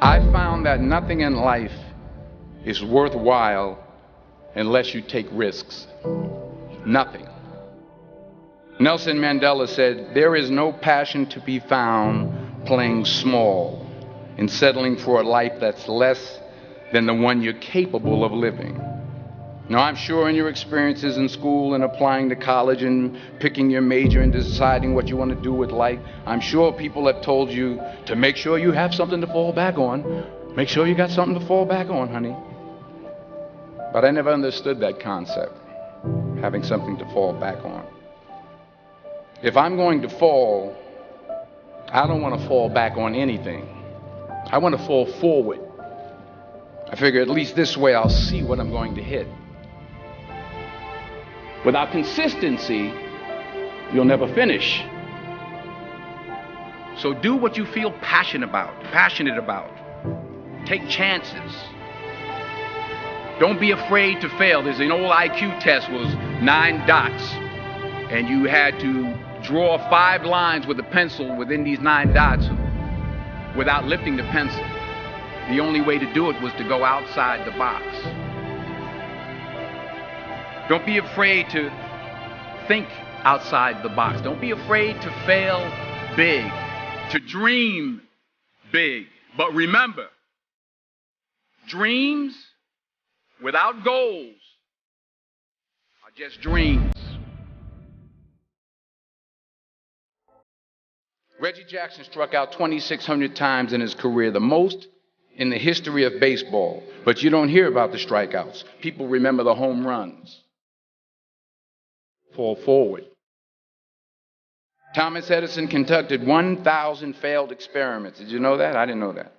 I found that nothing in life is worthwhile unless you take risks. Nothing. Nelson Mandela said, "There is no passion to be found playing small and settling for a life that's less than the one you're capable of living." Now, I'm sure in your experiences in school and applying to college and picking your major and deciding what you want to do with life, I'm sure people have told you to make sure you have something to fall back on. Make sure you got something to fall back on, honey. But I never understood that concept, having something to fall back on. If I'm going to fall, I don't want to fall back on anything. I want to fall forward. I figure at least this way I'll see what I'm going to hit. Without consistency, you'll never finish. So do what you feel passionate about. Take chances. Don't be afraid to fail. There's an old IQ test, was 9 dots, and you had to draw 5 lines with a pencil within these 9 dots without lifting the pencil. The only way to do it was to go outside the box. Don't be afraid to think outside the box. Don't be afraid to fail big, to dream big. But remember, dreams without goals are just dreams. Reggie Jackson struck out 2,600 times in his career, the most in the history of baseball. But you don't hear about the strikeouts. People remember the home runs. Fall forward. Thomas Edison conducted 1,000 failed experiments. Did you know that? I didn't know that.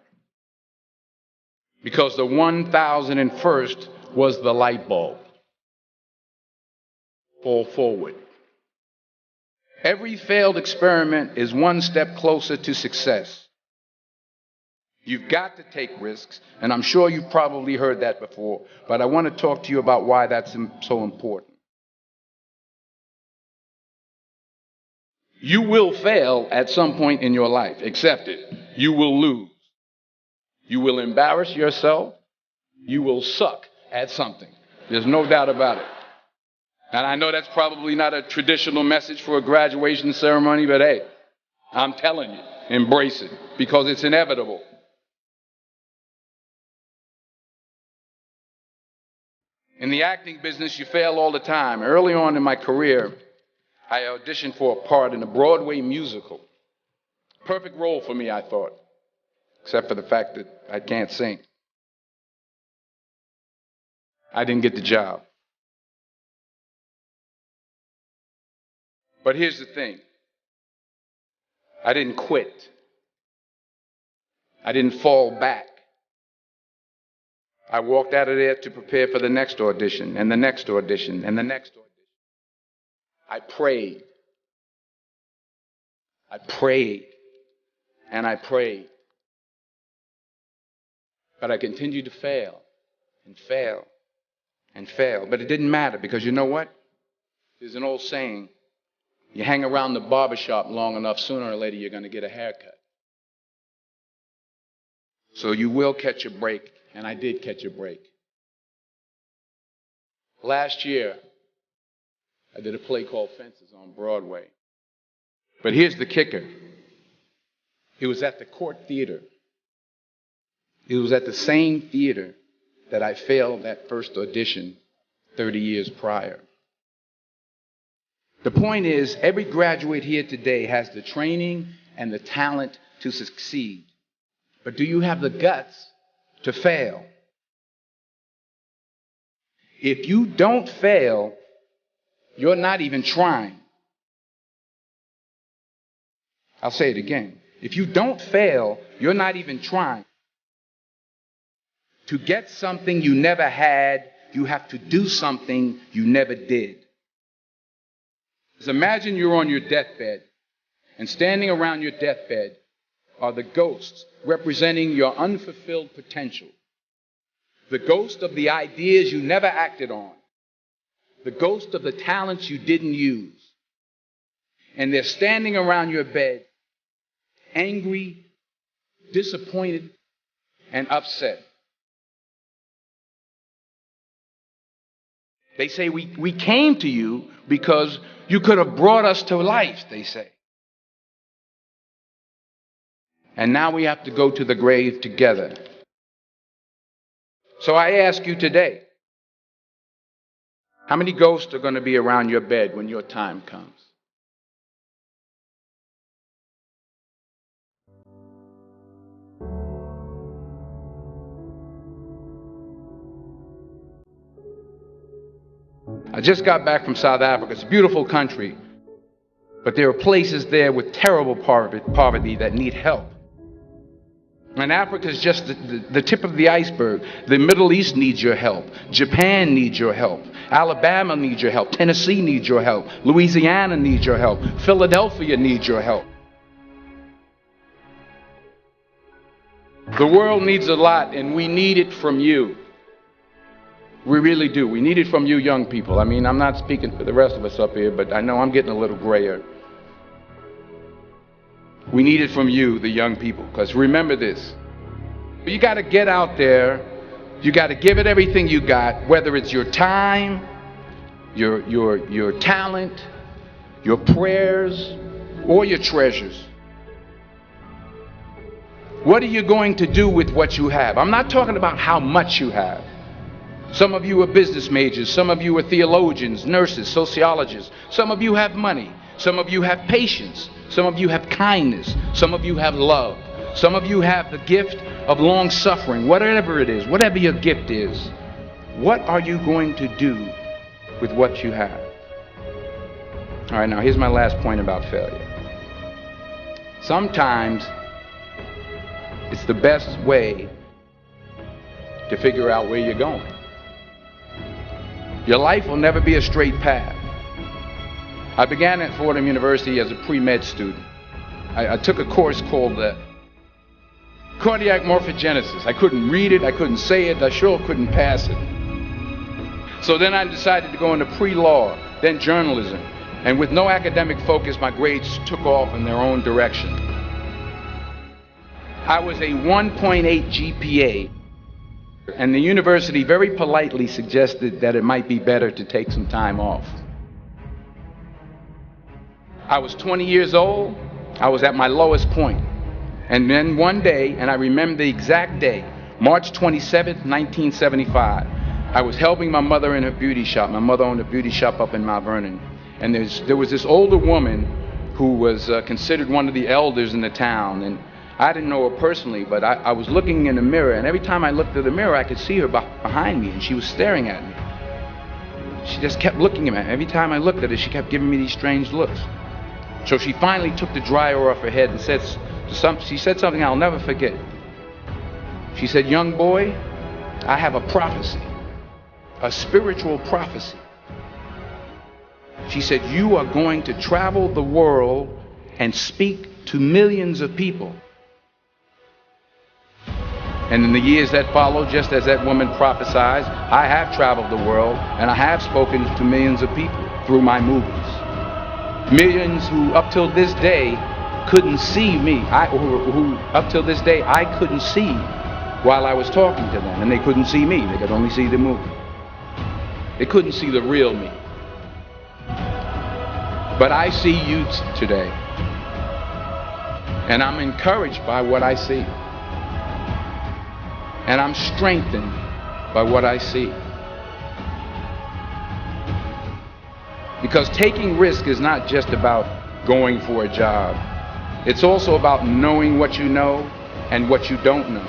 Because the 1,001st was the light bulb. Fall forward. Every failed experiment is one step closer to success. You've got to take risks, and I'm sure you've probably heard that before, but I want to talk to you about why that's so important. You will fail at some point in your life. Accept it. You will lose. You will embarrass yourself. You will suck at something. There's no doubt about it. And I know that's probably not a traditional message for a graduation ceremony, but hey, I'm telling you, embrace it because it's inevitable. In the acting business, you fail all the time. Early on in my career, I auditioned for a part in a Broadway musical. Perfect role for me, I thought, except for the fact that I can't sing. I didn't get the job. But here's the thing. I didn't quit. I didn't fall back. I walked out of there to prepare for the next audition, and the next audition, and the next audition. I prayed. I prayed. And I prayed. But I continued to fail and fail and fail. But it didn't matter because you know what? There's an old saying, you hang around the barbershop long enough, sooner or later you're going to get a haircut. So you will catch a break, and I did catch a break. Last year, I did a play called Fences on Broadway. But here's the kicker. It was at the Court Theater. It was at the same theater that I failed that first audition 30 years prior. The point is, every graduate here today has the training and the talent to succeed. But do you have the guts to fail? If you don't fail, you're not even trying. I'll say it again. If you don't fail, you're not even trying. To get something you never had, you have to do something you never did. Imagine you're on your deathbed, and standing around your deathbed are the ghosts representing your unfulfilled potential. The ghost of the ideas you never acted on. The ghost of the talents you didn't use. And they're standing around your bed, angry, disappointed, and upset. They say, we came to you because you could have brought us to life, they say. And now we have to go to the grave together. So I ask you today, how many ghosts are going to be around your bed when your time comes? I just got back from South Africa. It's a beautiful country, but there are places there with terrible poverty that need help. And Africa is just the tip of the iceberg. The Middle East needs your help. Japan needs your help. Alabama needs your help. Tennessee needs your help. Louisiana needs your help. Philadelphia needs your help. The world needs a lot, and we need it from you. We really do. We need it from you young people. I mean, I'm not speaking for the rest of us up here, but I know I'm getting a little grayer. We need it from you, the young people, because remember this. You got to get out there. You got to give it everything you got, whether it's your time, your talent, your prayers, or your treasures. What are you going to do with what you have? I'm not talking about how much you have. Some of you are business majors. Some of you are theologians, nurses, sociologists. Some of you have money. Some of you have patience. Some of you have kindness. Some of you have love. Some of you have the gift of long suffering. Whatever it is, whatever your gift is, what are you going to do with what you have? All right, now here's my last point about failure. Sometimes it's the best way to figure out where you're going. Your life will never be a straight path. I began at Fordham University as a pre-med student. I took a course called cardiac morphogenesis. I couldn't read it, I couldn't say it, I sure couldn't pass it. So then I decided to go into pre-law, then journalism. And with no academic focus, my grades took off in their own direction. I was a 1.8 GPA, and the university very politely suggested that it might be better to take some time off. I was 20 years old. I was at my lowest point. And then one day, and I remember the exact day, March 27th, 1975, I was helping my mother in her beauty shop. My mother owned a beauty shop up in Mount Vernon. And there was this older woman who was considered one of the elders in the town. And I didn't know her personally, but I was looking in the mirror, and every time I looked at the mirror, I could see her behind me, and she was staring at me. She just kept looking at me. Every time I looked at her, she kept giving me these strange looks. So she finally took the dryer off her head and she said something I'll never forget. She said, "Young boy, I have a prophecy, a spiritual prophecy." She said, "You are going to travel the world and speak to millions of people." And in the years that followed, just as that woman prophesied, I have traveled the world and I have spoken to millions of people through my movies. Millions who up till this day couldn't see me, who up till this day I couldn't see while I was talking to them, and they couldn't see me, they could only see the movie. They couldn't see the real me. But I see you today, and I'm encouraged by what I see. And I'm strengthened by what I see. Because taking risk is not just about going for a job. It's also about knowing what you know and what you don't know.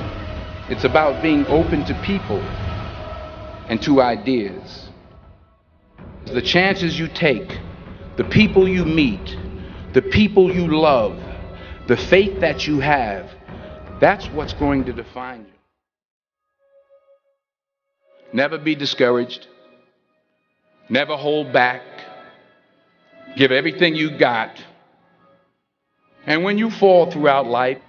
It's about being open to people and to ideas. The chances you take, the people you meet, the people you love, the faith that you have, that's what's going to define you. Never be discouraged. Never hold back. Give everything you got. And when you fall throughout life,